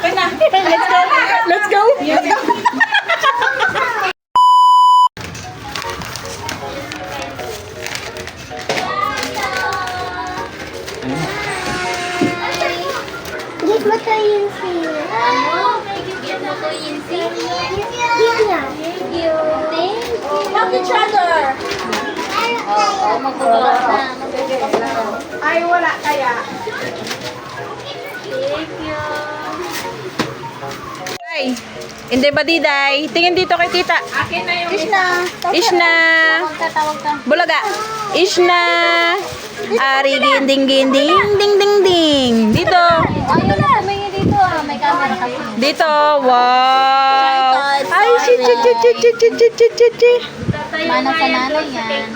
Let's go. Let's go. Git mo to yung siya. May gift mo to Yinsi. Git na. Thank you. Love each other. Oo, magbubukas na. Magbubukas na. Ay, wala kaya. Thank you. Ay, hindi ba Diday? Tingin dito kay tita. Akin na yung Ishna. Tawag ka. Bulaga. Ishna. Ari ginding ginding ding ding ding. Dito. Ay, wala. Tumingin dito ah. May camera kasi. Dito. Wow. Ay, chi chi chi chi chi chi chi chi chi chi. Mana sa nanay yan.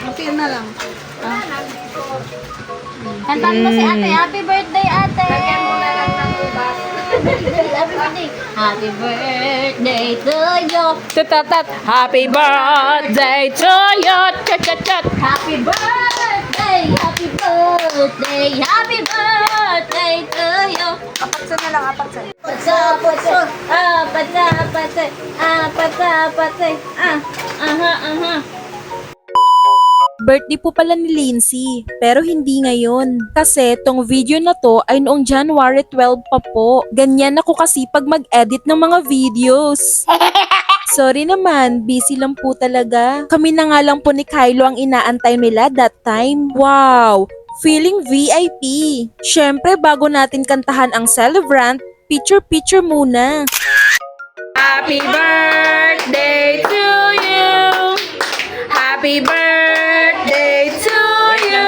Okay na lang. Kantaan mo si ate. Happy birthday, ate. Lagyan mo na lang ng ubas. Happy birthday. Happy birthday to you. Tatatat. Happy birthday to you. Chat chat chat. Happy birthday. Happy birthday. Happy birthday to you. Apatsa na lang, apatsa. Patsa, patsa. Patsa, patsa. Patsa, patsa. Aha, aha. Birthday po pala ni Lindsay, pero hindi ngayon. Kasi tong video na to ay noong January 12 pa po. Ganyan ako kasi pag mag-edit ng mga videos. Sorry naman, busy lang po talaga. Kami na nga lang po ni Kylo ang inaantay nila that time. Wow! Feeling VIP. Syempre, bago natin kantahan ang Celebrant, picture-picture muna. Happy birthday to you. Happy birthday to you.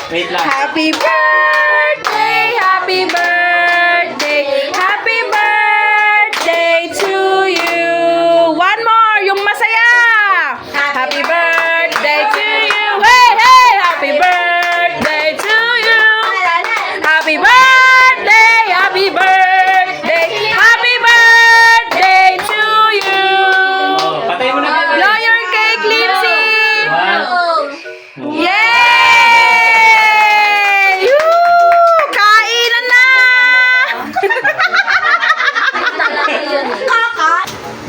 Wait lang. Happy birthday, happy birthday, happy birthday to you. One more, yung masaya. Happy birthday to you. Hey, hey, happy birthday to you. Happy birthday, happy birthday, happy birthday to you. Oh, patay mo na. Blow your cake, Lindsay. One. Yay! Woo! Kainan na!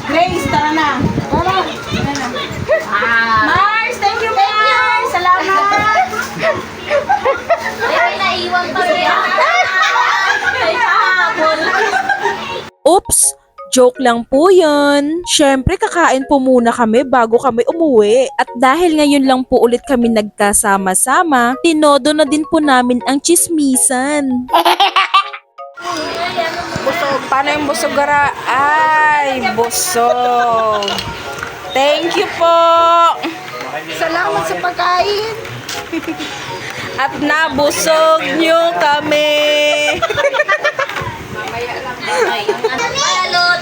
Grace, tara na. Mars, thank you, Mars. Salamat. Ay, naiwan pa rin. Ay, kahapon. Oops! Joke lang po yun. Syempre kakain po muna kami bago kami umuwi. At dahil ngayon lang po ulit kami nagkasama-sama, tinodo na din po namin ang chismisan. Busog. Paano yung busog, gara? Ay, busog. Thank you po. Salamat sa pagkain. At nabusog nyo kami.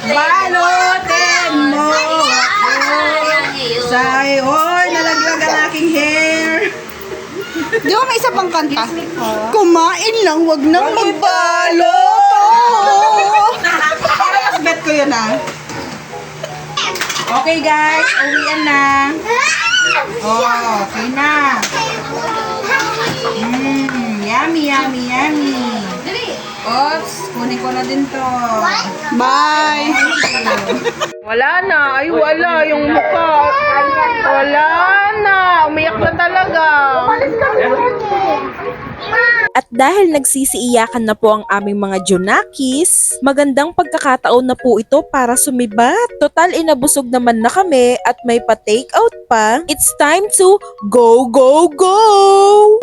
Balutin mo Oy, nalaglag ang aking hair. Di ba may isa pang kanta? Kumain lang, wag nang magbalot. Para mas bet ko yun Okay guys, uwian na. Okay na. Yummy, yummy, yummy. Oops, kunin ko na din to. Bye! Wala na. Ay, wala. Yung mukha. Wala na. Umiyak na talaga. At dahil nagsisiiyakan na po ang aming mga Junakis, magandang pagkakataon na po ito para sumibat. Total inabusog naman na kami at may pa-take out pa. It's time to go, go, go!